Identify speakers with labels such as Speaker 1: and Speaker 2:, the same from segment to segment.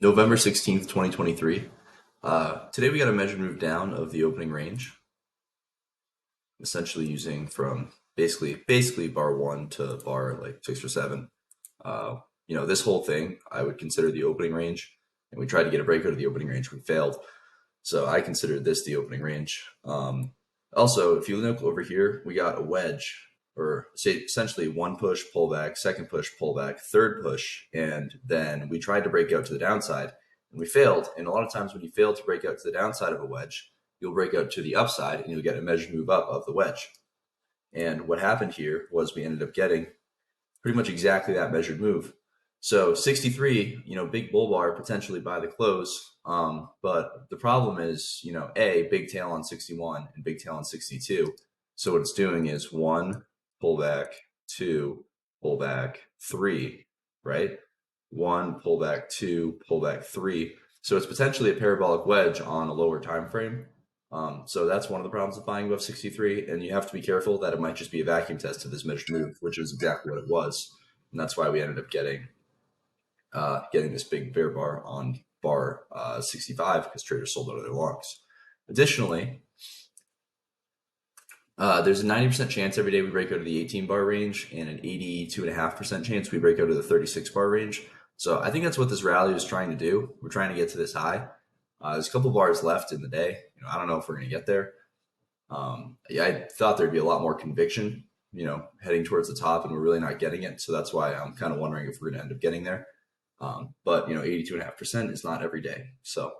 Speaker 1: November 16th, 2023. Today we got a measured move down of the opening range, essentially using from basically bar one to bar like 6 or 7. This whole thing I would consider the opening range, and we tried to get a breakout of the opening range. We failed. So I consider this the opening range. Also, if you look over here, we got a wedge, or say essentially one push, pullback, second push, pullback, third push, and then we tried to break out to the downside, and we failed. And a lot of times when you fail to break out to the downside of a wedge, you'll break out to the upside, and you'll get a measured move up of the wedge. And what happened here was we ended up getting pretty much exactly that measured move. So 63, big bull bar potentially by the close. But the problem is, big tail on 61 and big tail on 62. So what it's doing is 1 pullback, 2 pullback, 3, right? 1 pullback, 2 pullback, 3. So it's potentially a parabolic wedge on a lower time frame. So that's one of the problems of buying above 63, and you have to be careful that it might just be a vacuum test of this measured move, which is exactly what it was. And that's why we ended up getting this big bear bar on bar 65 because traders sold out of their longs. Additionally, there's a 90% chance every day we break out of the 18 bar range and an 82.5% chance we break out of the 36 bar range. So I think that's what this rally is trying to do. We're trying to get to this high. There's a couple bars left in the day. I don't know if we're going to get there. I thought there'd be a lot more conviction, heading towards the top, and we're really not getting it. So that's why I'm kind of wondering if we're going to end up getting there. But 82.5% is not every day. So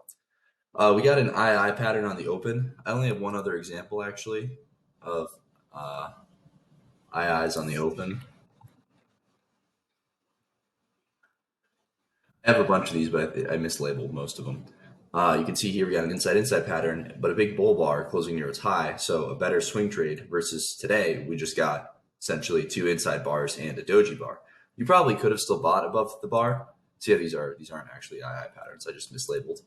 Speaker 1: we got an II pattern on the open. I only have one other example actually of IIs on the open. I have a bunch of these, but I mislabeled most of them. You can see here we got an inside pattern, but a big bull bar closing near its high. So a better swing trade versus today, we just got essentially 2 inside bars and a doji bar. You probably could have still bought above the bar. See how these aren't actually II patterns. I just mislabeled.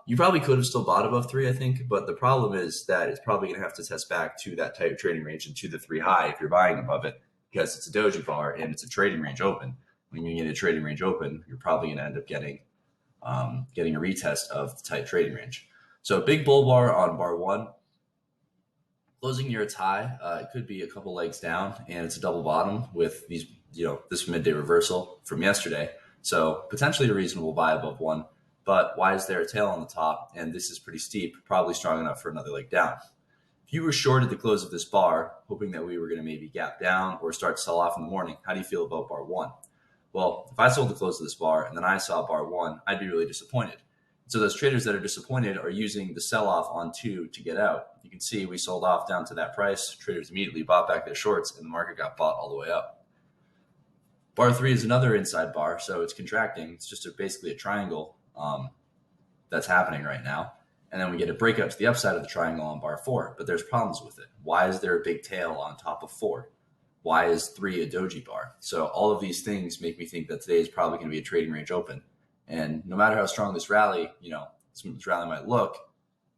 Speaker 1: You probably could have still bought above 3, I think, but the problem is that it's probably going to have to test back to that tight trading range and to the 3 high if you're buying above it, because it's a doji bar and it's a trading range open. When you get a trading range open, you're probably going to end up getting a retest of the tight trading range. So big bull bar on bar 1, closing near its high. It could be a couple legs down, and it's a double bottom with these, this midday reversal from yesterday. So potentially a reasonable buy above 1. But why is there a tail on the top? And this is pretty steep, probably strong enough for another leg down. If you were short at the close of this bar, hoping that we were going to maybe gap down or start to sell off in the morning, how do you feel about bar 1? Well, if I sold the close of this bar and then I saw bar 1, I'd be really disappointed. So those traders that are disappointed are using the sell-off on 2 to get out. You can see we sold off down to that price. Traders immediately bought back their shorts, and the market got bought all the way up. Bar 3 is another inside bar, so it's contracting. It's just basically a triangle that's happening right now. And then we get a breakout to the upside of the triangle on bar 4, but there's problems with it. Why is there a big tail on top of 4? Why is 3 a doji bar? So all of these things make me think that today is probably going to be a trading range open. And no matter how strong this rally, this rally might look,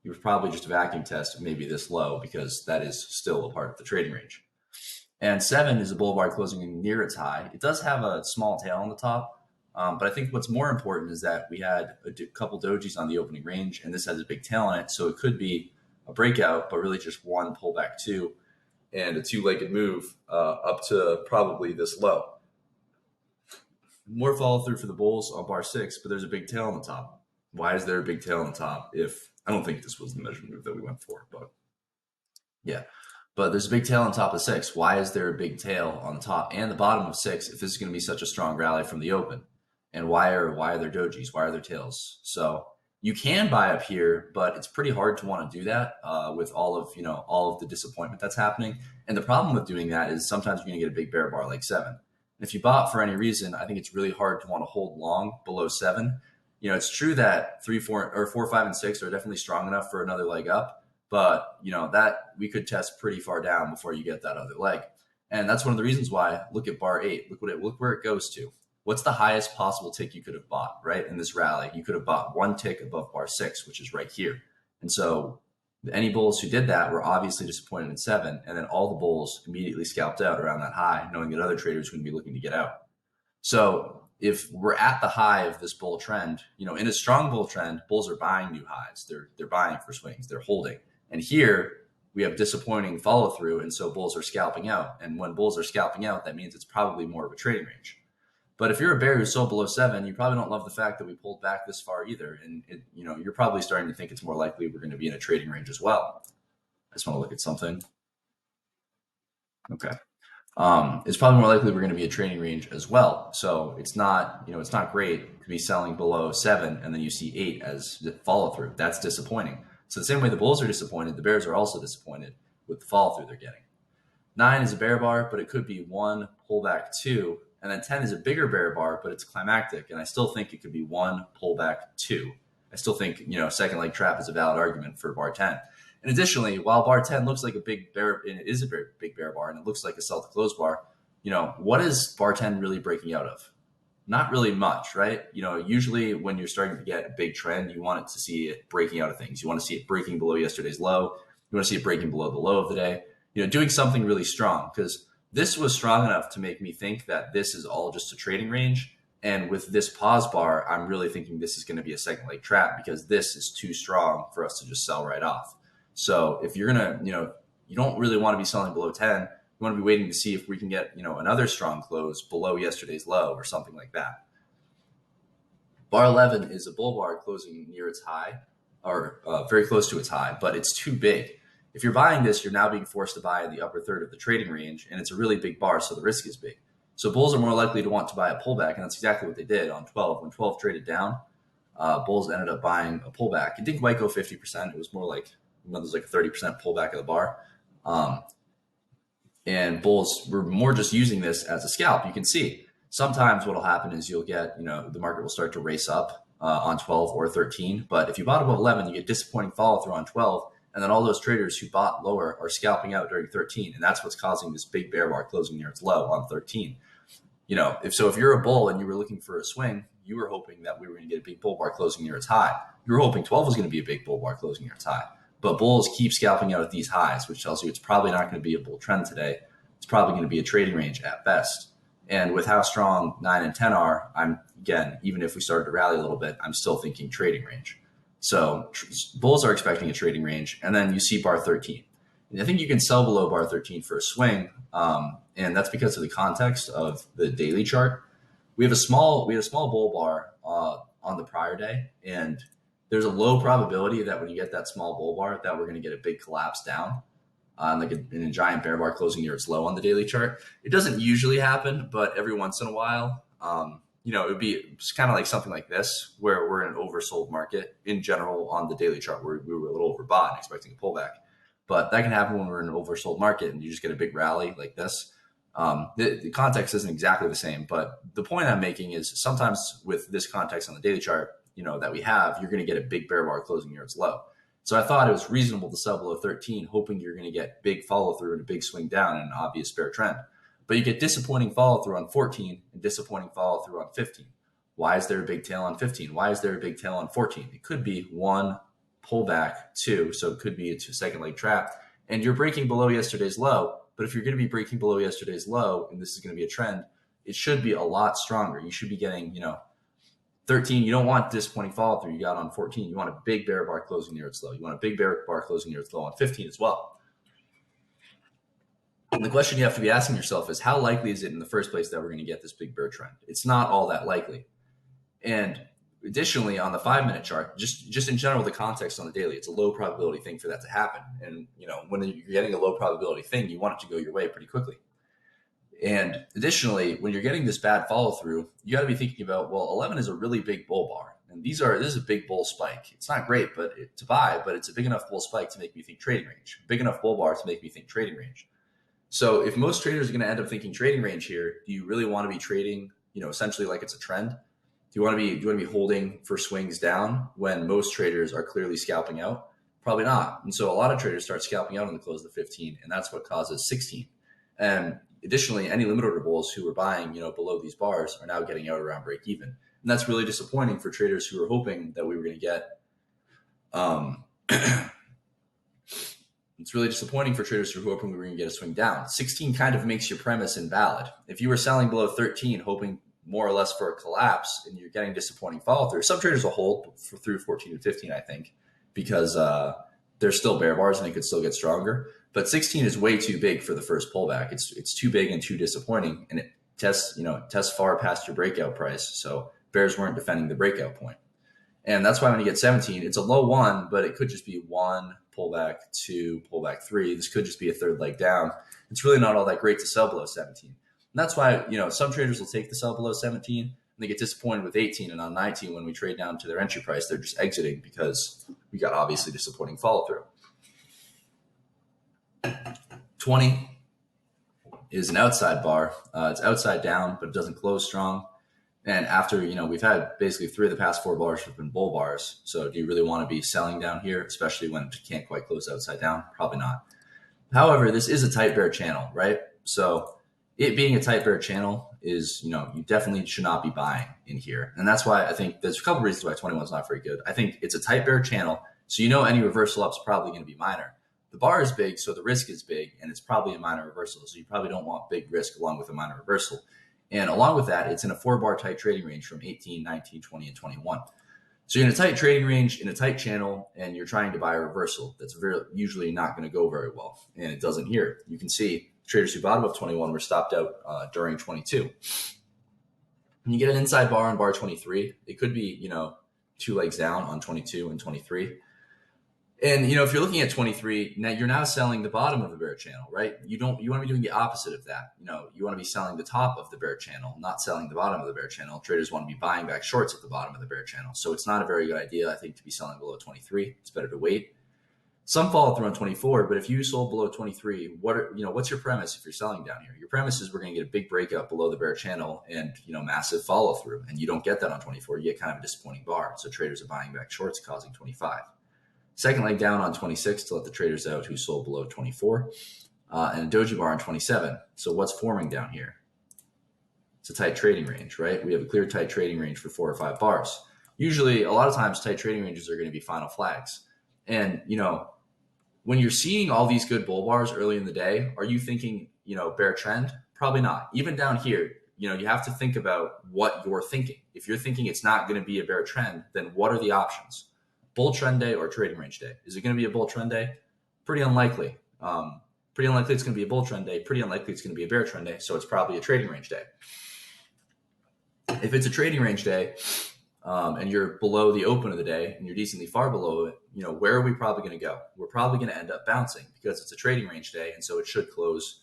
Speaker 1: it was probably just a vacuum test of maybe this low, because that is still a part of the trading range. And 7 is a bull bar closing near its high. It does have a small tail on the top, but I think what's more important is that we had a couple dojis on the opening range, and this has a big tail on it. So it could be a breakout, but really just 1 pullback 2 and a 2-legged move up to probably this low. More follow through for the bulls on bar 6, but there's a big tail on the top. Why is there a big tail on the top? If I don't think this was the measured move that we went for, but yeah. But there's a big tail on top of 6. Why is there a big tail on the top and the bottom of 6 if this is going to be such a strong rally from the open? And why are there dojis? Why are there tails? So you can buy up here, but it's pretty hard to want to do that with all of the disappointment that's happening. And the problem with doing that is sometimes you're going to get a big bear bar like 7. And if you bought for any reason, I think it's really hard to want to hold long below 7. It's true that 3, 4, or 4, 5, and 6 are definitely strong enough for another leg up. But, that we could test pretty far down before you get that other leg. And that's one of the reasons why, look at bar 8. Look where it goes to. What's the highest possible tick you could have bought, right? In this rally, you could have bought 1 tick above bar 6, which is right here. And so any bulls who did that were obviously disappointed in 7. And then all the bulls immediately scalped out around that high, knowing that other traders wouldn't be looking to get out. So if we're at the high of this bull trend, in a strong bull trend, bulls are buying new highs. They're buying for swings. They're holding. And here we have disappointing follow through, and so bulls are scalping out. And when bulls are scalping out, that means it's probably more of a trading range. But if you're a bear who's sold below 7, you probably don't love the fact that we pulled back this far either. And you're probably starting to think it's more likely we're going to be in a trading range as well. I just want to look at something. Okay. It's probably more likely we're going to be a trading range as well. So it's not great to be selling below 7 and then you see 8 as the follow through. That's disappointing. So the same way the bulls are disappointed, the bears are also disappointed with the follow through they're getting. 9 is a bear bar, but it could be 1 pullback 2, and then 10 is a bigger bear bar, but it's climactic, and I still think it could be 1 pullback 2. I still think second leg trap is a valid argument for bar 10. And additionally, while bar 10 looks like a big bear, and it is a very big bear bar, and it looks like a sell to close bar, what is bar 10 really breaking out of? Not really much, right? Usually when you're starting to get a big trend, you want it to see it breaking out of things. You want to see it breaking below yesterday's low. You want to see it breaking below the low of the day. Doing something really strong, because this was strong enough to make me think that this is all just a trading range. And with this pause bar, I'm really thinking this is going to be a second leg trap, because this is too strong for us to just sell right off. So if you're going to, you don't really want to be selling below 10. You want to be waiting to see if we can get, another strong close below yesterday's low or something like that. Bar 11 is a bull bar closing near its high, or very close to its high, but it's too big. If you're buying this, you're now being forced to buy in the upper third of the trading range, and it's a really big bar, so the risk is big. So bulls are more likely to want to buy a pullback, and that's exactly what they did on 12. When 12 traded down, bulls ended up buying a pullback. It didn't quite go 50%. It was more like, there's like a 30% pullback of the bar. And bulls were more just using this as a scalp. You can see sometimes what will happen is you'll get, the market will start to race up on 12 or 13. But if you bought above 11, you get disappointing follow through on 12. And then all those traders who bought lower are scalping out during 13. And that's what's causing this big bear bar closing near its low on 13. If you're a bull and you were looking for a swing, you were hoping that we were going to get a big bull bar closing near its high. You were hoping 12 was going to be a big bull bar closing near its high. But bulls keep scalping out at these highs, which tells you it's probably not going to be a bull trend today. It's probably going to be a trading range at best. And with how strong 9 and 10 are, even if we started to rally a little bit, I'm still thinking trading range. So bulls are expecting a trading range, and then you see bar 13. And I think you can sell below bar 13 for a swing, and that's because of the context of the daily chart. We had a small bull bar on the prior day, and there's a low probability that when you get that small bull bar that we're going to get a big collapse down, like in a giant bear bar closing near its low on the daily chart. It doesn't usually happen, but every once in a while, it would be kind of like something like this, where we're in an oversold market in general on the daily chart, where we were a little overbought and expecting a pullback. But that can happen when we're in an oversold market and you just get a big rally like this. The context isn't exactly the same, but the point I'm making is sometimes with this context on the daily chart, that we have, you're going to get a big bear bar closing near its low. So I thought it was reasonable to sell below 13, hoping you're going to get big follow through and a big swing down in an obvious bear trend. But you get disappointing follow through on 14 and disappointing follow through on 15. Why is there a big tail on 15? Why is there a big tail on 14? It could be 1 pullback, 2, so it could be a second leg trap, and you're breaking below yesterday's low. But if you're going to be breaking below yesterday's low, and this is going to be a trend, it should be a lot stronger. You should be getting, 13, you don't want disappointing follow through you got on 14. You want a big bear bar closing near its low. You want a big bear bar closing near its low on 15 as well. And the question you have to be asking yourself is, how likely is it in the first place that we're going to get this big bear trend? It's not all that likely. And additionally, on the 5-minute chart, just in general, the context on the daily, it's a low probability thing for that to happen. And when you're getting a low probability thing, you want it to go your way pretty quickly. And additionally, when you're getting this bad follow through, you got to be thinking about, well, 11 is a really big bull bar, and this is a big bull spike. It's not great, to buy, but it's a big enough bull spike to make me think trading range. Big enough bull bar to make me think trading range. So if most traders are going to end up thinking trading range here, do you really want to be trading, essentially like it's a trend? Do you want to be holding for swings down when most traders are clearly scalping out? Probably not. And so a lot of traders start scalping out on the close of the 15, and that's what causes 16. And additionally, any limit order bulls who were buying, below these bars are now getting out around break even. And that's really disappointing for traders who were hoping that we were going to get, it's really disappointing for traders who were hoping we were going to get a swing down. 16 kind of makes your premise invalid. If you were selling below 13, hoping more or less for a collapse and you're getting disappointing follow through, some traders will hold for through 14 and 15, I think, because there's still bear bars and it could still get stronger. But 16 is way too big for the first pullback. It's too big and too disappointing, and it tests far past your breakout price. So bears weren't defending the breakout point. And that's why when you get 17, it's a low one, but it could just be one pullback, two, pullback, three. This could just be a third leg down. It's really not all that great to sell below 17. And that's why, some traders will take the sell below 17 and they get disappointed with 18. And on 19, when we trade down to their entry price, they're just exiting because we got obviously disappointing follow through. 20 is an outside bar. It's outside down, but it doesn't close strong. And after, we've had basically 3 of the past 4 bars have been bull bars. So do you really want to be selling down here, especially when it can't quite close outside down? Probably not. However, this is a tight bear channel, right? So it being a tight bear channel is, you definitely should not be buying in here. And that's why I think there's a couple reasons why 21 is not very good. I think it's a tight bear channel. So any reversal up is probably going to be minor. The bar is big, so the risk is big, and it's probably a minor reversal. So you probably don't want big risk along with a minor reversal. And along with that, it's in a 4-bar tight trading range from 18, 19, 20, and 21. So you're in a tight trading range, in a tight channel, and you're trying to buy a reversal. That's usually not going to go very well, and it doesn't here. You can see traders who bought above 21 were stopped out during 22. When you get an inside bar on bar 23, it could be, 2 legs down on 22 and 23. And, if you're looking at 23, now you're now selling the bottom of the bear channel, right? You want to be doing the opposite of that. You want to be selling the top of the bear channel, not selling the bottom of the bear channel. Traders want to be buying back shorts at the bottom of the bear channel. So it's not a very good idea, I think, to be selling below 23. It's better to wait. Some follow through on 24, but if you sold below 23, what's your premise if you're selling down here? Your premise is we're going to get a big breakout below the bear channel and, massive follow through. And you don't get that on 24. You get kind of a disappointing bar. So traders are buying back shorts, causing 25. Second leg down on 26 to let the traders out who sold below 24, and a doji bar on 27. So what's forming down here? It's a tight trading range, right? We have a clear tight trading range for 4 or 5 bars. Usually, a lot of times, tight trading ranges are going to be final flags. And, when you're seeing all these good bull bars early in the day, are you thinking, bear trend? Probably not. Even down here, you have to think about what you're thinking. If you're thinking it's not going to be a bear trend, then what are the options? Bull trend day or trading range day? Is it going to be a bull trend day? Pretty unlikely. Pretty unlikely it's going to be a bull trend day. Pretty unlikely it's going to be a bear trend day. So it's probably a trading range day. If it's a trading range day and you're below the open of the day and you're decently far below it, where are we probably going to go? We're probably going to end up bouncing because it's a trading range day. And so it should close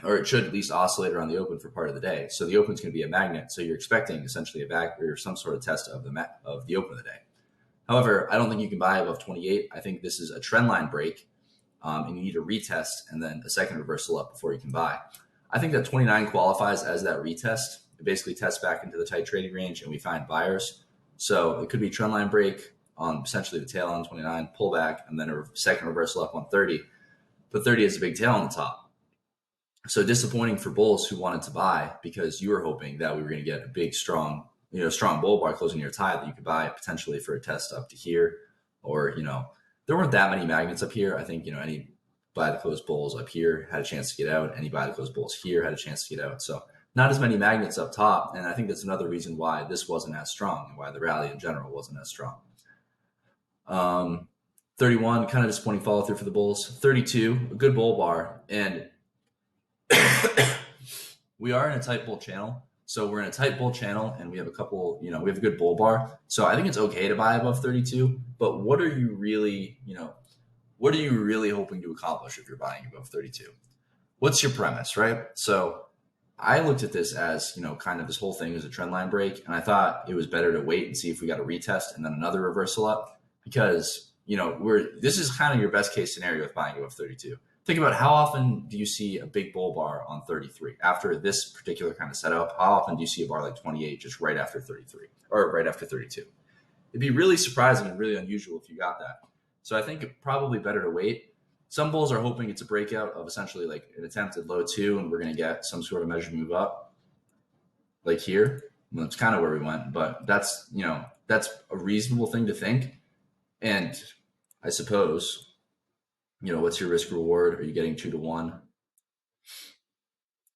Speaker 1: or it should at least oscillate around the open for part of the day. So the open's going to be a magnet. So you're expecting essentially a back or some sort of test of the open of the day. However, I don't think you can buy above 28. I think this is a trend line break, and you need a retest and then a second reversal up before you can buy. I think that 29 qualifies as that retest. It basically tests back into the tight trading range, and we find buyers. So it could be trend line break on essentially the tail on 29, pullback, and then a second reversal up on 30. But 30 is a big tail on the top. So disappointing for bulls who wanted to buy because you were hoping that we were going to get a big, strong bull bar closing your tie that you could buy potentially for a test up to here. Or, there weren't that many magnets up here. I think, any buy the close bulls up here had a chance to get out. Any buy the close bulls here had a chance to get out. So not as many magnets up top. And I think that's another reason why this wasn't as strong and why the rally in general wasn't as strong. 31, kind of disappointing follow through for the bulls. 32, a good bull bar. And we are in a tight bull channel. So we're in a tight bull channel and we have a couple, we have a good bull bar. So I think it's okay to buy above 32, but what are you really hoping to accomplish if you're buying above 32? What's your premise, right? So I looked at this as, kind of this whole thing as a trend line break. And I thought it was better to wait and see if we got a retest and then another reversal up because, this is kind of your best case scenario with buying above 32. Think about how often do you see a big bull bar on 33 after this particular kind of setup? How often do you see a bar like 28 just right after 33 or right after 32? It'd be really surprising and really unusual if you got that. So I think probably better to wait. Some bulls are hoping it's a breakout of essentially like an attempted low 2 and we're going to get some sort of measured move up like here. Well, that's kind of where we went, but that's a reasonable thing to think. And I suppose, what's your risk reward? Are you getting 2 to 1?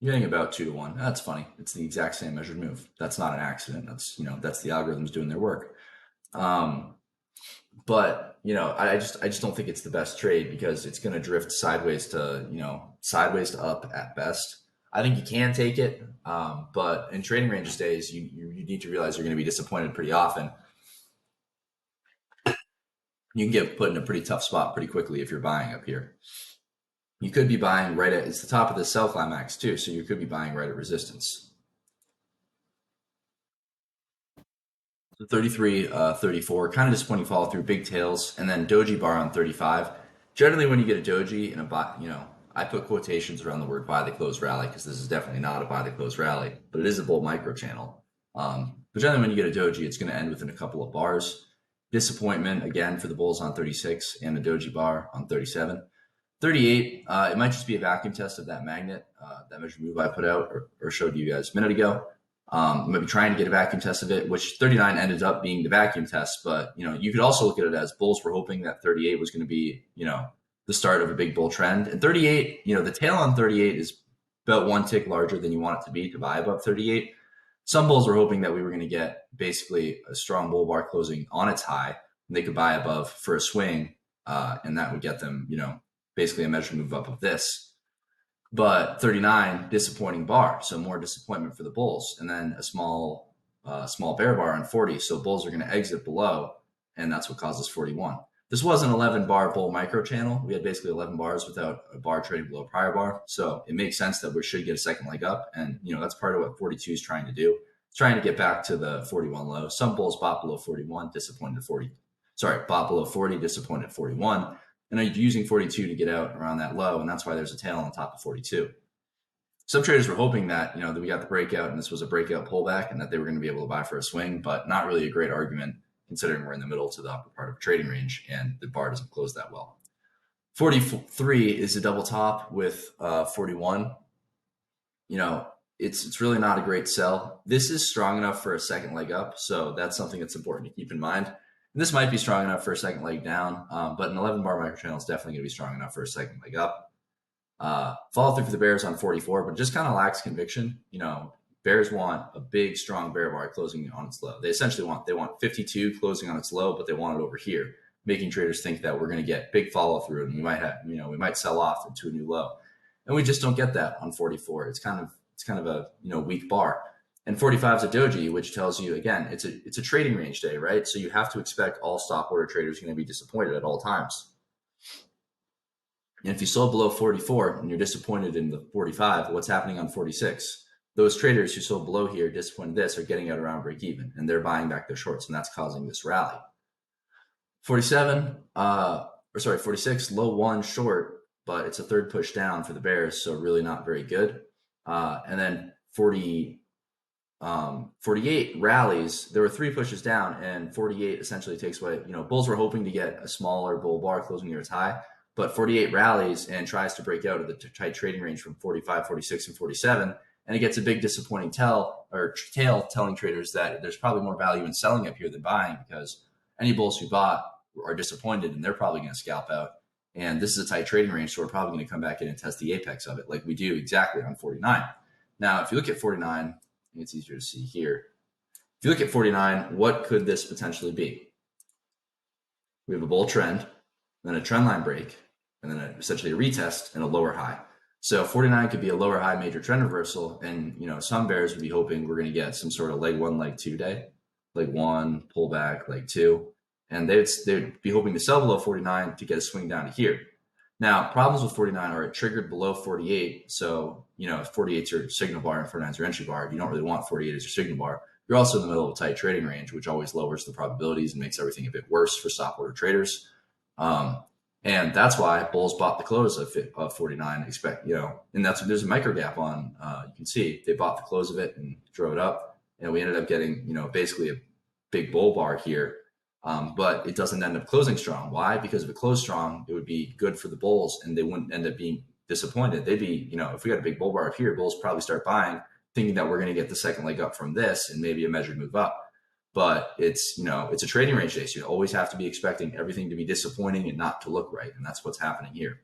Speaker 1: You're getting about 2 to 1. That's funny. It's the exact same measured move. That's not an accident. That's the algorithms doing their work. Um, but I just don't think it's the best trade because it's going to drift sideways to up at best. I think you can take it, but in trading range days, you need to realize you're going to be disappointed pretty often. You can get put in a pretty tough spot pretty quickly if you're buying up here. You could be buying right at, it's the top of the sell climax too, so you could be buying right at resistance. So 33, 34, kind of disappointing follow through, big tails, and then doji bar on 35. Generally, when you get a doji and a buy, I put quotations around the word buy the close rally because this is definitely not a buy the close rally, but it is a bull micro channel. But generally, when you get a doji, it's going to end within a couple of bars. Disappointment again for the bulls on 36 and a doji bar on 37. 38, it might just be a vacuum test of that magnet, that measured move I put out or showed you guys a minute ago. You might be trying to get a vacuum test of it, which 39 ended up being the vacuum test. But, you could also look at it as bulls were hoping that 38 was going to be, the start of a big bull trend. And 38, the tail on 38 is about one tick larger than you want it to be to buy above 38. Some bulls were hoping that we were going to get basically a strong bull bar closing on its high, and they could buy above for a swing, and that would get them, basically a measured move up of this. But 39, disappointing bar, so more disappointment for the bulls, and then a small bear bar on 40. So bulls are going to exit below, and that's what causes 41. This was an 11 bar bull micro channel. We had basically 11 bars without a bar trading below prior bar, so it makes sense that we should get a second leg up, and that's part of what 42 is trying to do. It's trying to get back to the 41 low. Some bulls bought below 41, disappointed at 40. Bought below 40, disappointed at 41. And I'm using 42 to get out around that low, and that's why there's a tail on top of 42. Some traders were hoping that, that we got the breakout and this was a breakout pullback and that they were going to be able to buy for a swing, but not really a great argument considering we're in the middle to the upper part of trading range and the bar doesn't close that well. 43 is a double top with 41. It's really not a great sell. This is strong enough for a second leg up, so that's something that's important to keep in mind. And this might be strong enough for a second leg down, but an 11 bar micro channel is definitely going to be strong enough for a second leg up. Follow through for the Bears on 44, but just kind of lacks conviction. Bears want a big, strong bear bar closing on its low. They essentially want 52 closing on its low, but they want it over here, making traders think that we're going to get big follow through and we might sell off into a new low, and we just don't get that on 44. It's kind of a weak bar. And 45 is a doji, which tells you, again, it's a trading range day, right? So you have to expect all stop order traders are going to be disappointed at all times. And if you sold below 44 and you're disappointed in the 45, what's happening on 46? Those traders who sold below here, disappointed this, are getting out around break even, and they're buying back their shorts, and that's causing this rally. 46, low one short, but it's a third push down for the Bears, so really not very good. And then 48 rallies. There were three pushes down, and 48 essentially takes away. Bulls were hoping to get a smaller bull bar closing near its high, but 48 rallies and tries to break out of the tight trading range from 45, 46, and 47, and it gets a big disappointing tail telling traders that there's probably more value in selling up here than buying because any bulls who bought are disappointed and they're probably going to scalp out. And this is a tight trading range, so we're probably going to come back in and test the apex of it like we do exactly on 49. Now, if you look at 49, it's easier to see here. If you look at 49, what could this potentially be? We have a bull trend, then a trend line break, and then essentially a retest and a lower high. So 49 could be a lower high major trend reversal, and some bears would be hoping we're going to get some sort of leg one, leg two day, leg one, pullback, leg two, and they'd be hoping to sell below 49 to get a swing down to here. Now, problems with 49 are it triggered below 48. So, if 48 is your signal bar and 49 is your entry bar, you don't really want 48 as your signal bar. You're also in the middle of a tight trading range, which always lowers the probabilities and makes everything a bit worse for stop order traders. And that's why bulls bought the close of 49. And there's a micro gap on. You can see they bought the close of it and drove it up, and we ended up getting basically a big bull bar here. But it doesn't end up closing strong. Why? Because if it closed strong, it would be good for the bulls and they wouldn't end up being disappointed. They'd be, if we got a big bull bar up here, bulls probably start buying, thinking that we're going to get the second leg up from this and maybe a measured move up. But it's a trading range day. So you always have to be expecting everything to be disappointing and not to look right. And that's what's happening here.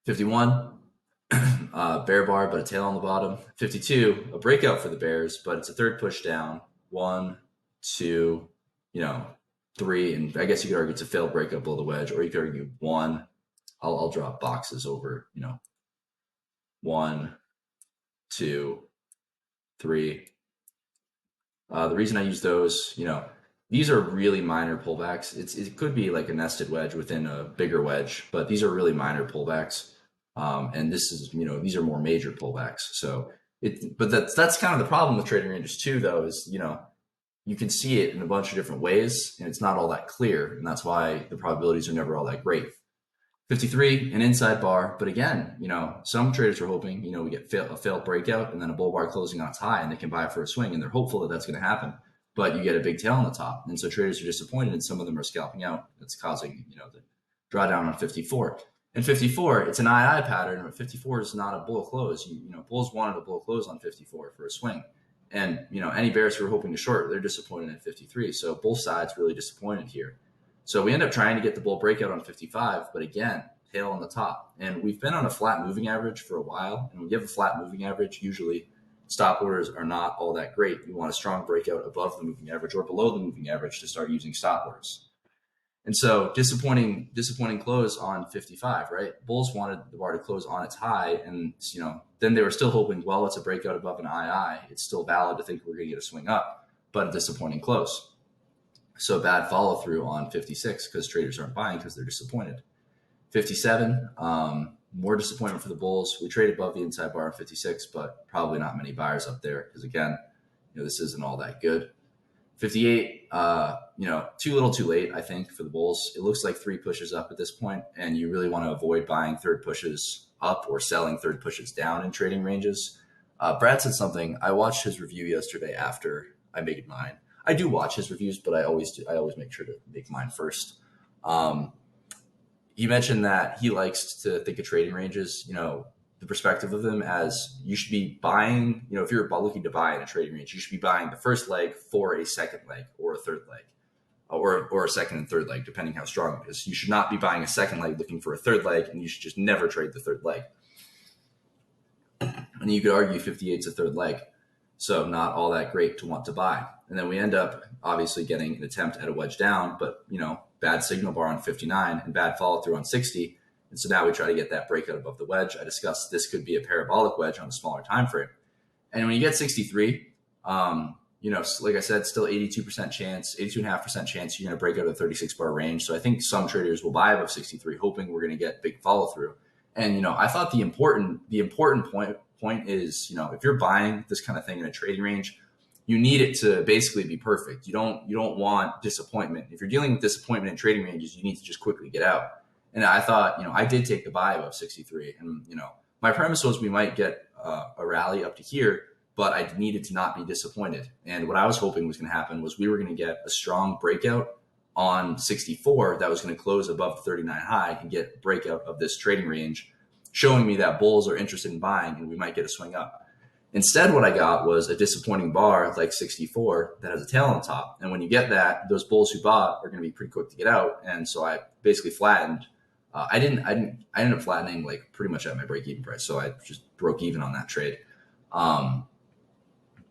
Speaker 1: 51, Bear bar, but a tail on the bottom. 52, a breakout for the Bears, but it's a third push down. 1, 2, 3, and I guess you could argue it's a failed breakup below the wedge, or you could argue 1. I'll drop boxes over, 1, 2, 3. The reason I use those, these are really minor pullbacks. It could be like a nested wedge within a bigger wedge, but these are really minor pullbacks. And this is, these are more major pullbacks. So but that's kind of the problem with trading ranges too, though, is, you can see it in a bunch of different ways and it's not all that clear. And that's why the probabilities are never all that great. 53, an inside bar. But again, some traders are hoping, we get a failed breakout and then a bull bar closing on its high and they can buy it for a swing. And they're hopeful that that's going to happen. But you get a big tail on the top. And so traders are disappointed and some of them are scalping out. That's causing, the drawdown on 54. And 54, it's an II pattern. But 54 is not a bull close. Bulls wanted a bull close on 54 for a swing. And, any bears who are hoping to short, they're disappointed at 53. So both sides really disappointed here. So we end up trying to get the bull breakout on 55, but again, tail on the top. And we've been on a flat moving average for a while. And when you have a flat moving average, usually stop orders are not all that great. You want a strong breakout above the moving average or below the moving average to start using stop orders. And so disappointing close on 55, right? Bulls wanted the bar to close on its high. And, then they were still hoping, well, it's a breakout above an II. It's still valid to think we're going to get a swing up, but a disappointing close. So bad follow through on 56 because traders aren't buying because they're disappointed. 57, more disappointment for the bulls. We trade above the inside bar on 56, but probably not many buyers up there because, again, this isn't all that good. 58, too little too late, I think, for the bulls. It looks like 3 pushes up at this point, and you really want to avoid buying third pushes up or selling third pushes down in trading ranges. Brad said something. I watched his review yesterday after I made mine. I do watch his reviews, but I always make sure to make mine first. He mentioned that he likes to think of trading ranges, the perspective of them as you should be buying, if you're looking to buy in a trading range, you should be buying the first leg for a second leg or a third leg or a second and third leg, depending how strong it is. You should not be buying a second leg looking for a third leg, and you should just never trade the third leg. And you could argue 58 is a third leg. So not all that great to want to buy. And then we end up obviously getting an attempt at a wedge down, but, bad signal bar on 59 and bad follow through on 60. And so now we try to get that breakout above the wedge. I discussed this could be a parabolic wedge on a smaller time frame. And when you get 63, like I said, still 82% chance, 82.5% chance you're going to break out of the 36 bar range. So I think some traders will buy above 63, hoping we're going to get big follow through. And, I thought the important point is, if you're buying this kind of thing in a trading range, you need it to basically be perfect. You don't want disappointment. If you're dealing with disappointment in trading ranges, you need to just quickly get out. And I thought, I did take the buy above 63. And, my premise was we might get a rally up to here, but I needed to not be disappointed. And what I was hoping was going to happen was we were going to get a strong breakout on 64 that was going to close above the 39 high and get a breakout of this trading range, showing me that bulls are interested in buying and we might get a swing up. Instead, what I got was a disappointing bar like 64 that has a tail on the top. And when you get that, those bulls who bought are going to be pretty quick to get out. And so I basically flattened. I ended up flattening like pretty much at my break-even price. So I just broke even on that trade.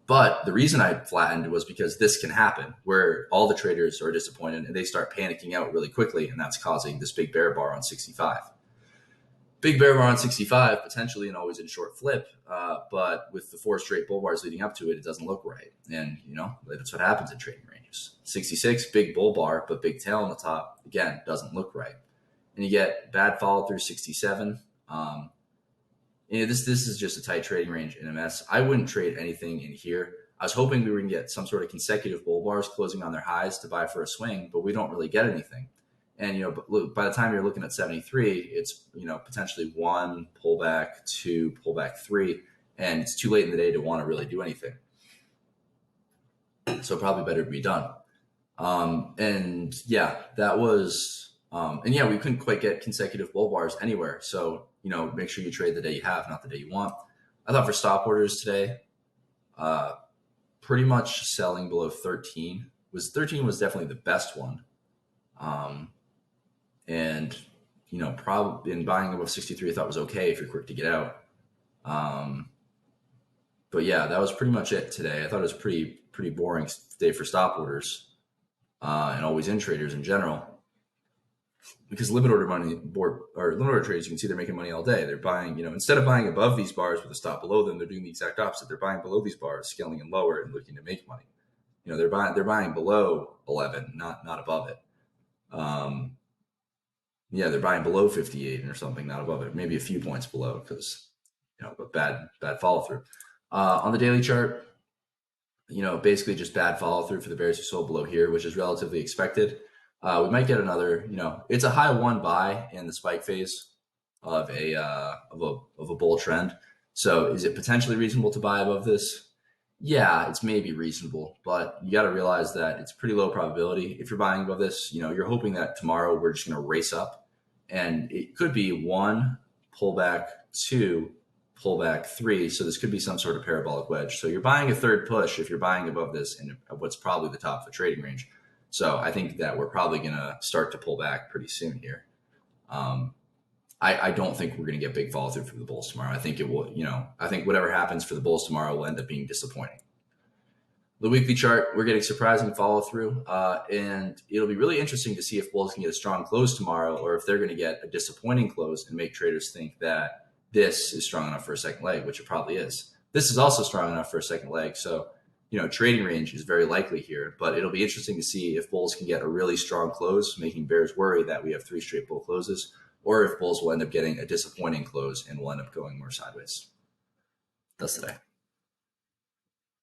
Speaker 1: But the reason I flattened was because this can happen where all the traders are disappointed and they start panicking out really quickly. And that's causing this big bear bar on 65. Big bear bar on 65, potentially an always in short flip. But with the 4 straight bull bars leading up to it, it doesn't look right. And, that's what happens in trading ranges. 66, big bull bar, but big tail on the top, again, doesn't look right. And you get bad follow through 67. This is just a tight trading range in a mess. I wouldn't trade anything in here. I was hoping we were going to get some sort of consecutive bull bars closing on their highs to buy for a swing, but we don't really get anything. And, by the time you're looking at 73, it's, potentially 1 pullback, 2 pullback, 3, and it's too late in the day to want to really do anything. So probably better to be done. And yeah, that was, we couldn't quite get consecutive bull bars anywhere. So, make sure you trade the day you have, not the day you want. I thought for stop orders today, pretty much selling below 13 was definitely the best one. And, probably in buying above 63, I thought was okay if you're quick to get out. Um, but yeah, that was pretty much it today. I thought it was pretty boring day for stop orders and always in traders in general. Because limit order money board or limit order traders, you can see they're making money all day. They're buying, instead of buying above these bars with a stop below them, they're doing the exact opposite. They're buying below these bars, scaling them lower and looking to make money. They're buying below 11, not above it. Um, yeah, they're buying below 58 or something, not above it. Maybe a few points below because but bad follow through. On the daily chart, basically just bad follow through for the bears who sold below here, which is relatively expected. We might get another, it's a high one buy in the spike phase of a bull trend. So is it potentially reasonable to buy above this? Yeah, it's maybe reasonable, but you got to realize that it's pretty low probability. If you're buying above this, you're hoping that tomorrow we're just going to race up, and it could be one pullback, two pullback, three. So this could be some sort of parabolic wedge. So you're buying a third push if you're buying above this in what's probably the top of the trading range. So I think that we're probably going to start to pull back pretty soon here. I don't think we're going to get big follow through from the bulls tomorrow. I think it will, I think whatever happens for the bulls tomorrow will end up being disappointing. The weekly chart, we're getting surprising follow through, and it'll be really interesting to see if bulls can get a strong close tomorrow, or if they're going to get a disappointing close and make traders think that this is strong enough for a second leg, which it probably is. This is also strong enough for a second leg. So, trading range is very likely here, but it'll be interesting to see if bulls can get a really strong close, making bears worry that we have 3 straight bull closes, or if bulls will end up getting a disappointing close and will end up going more sideways. That's today.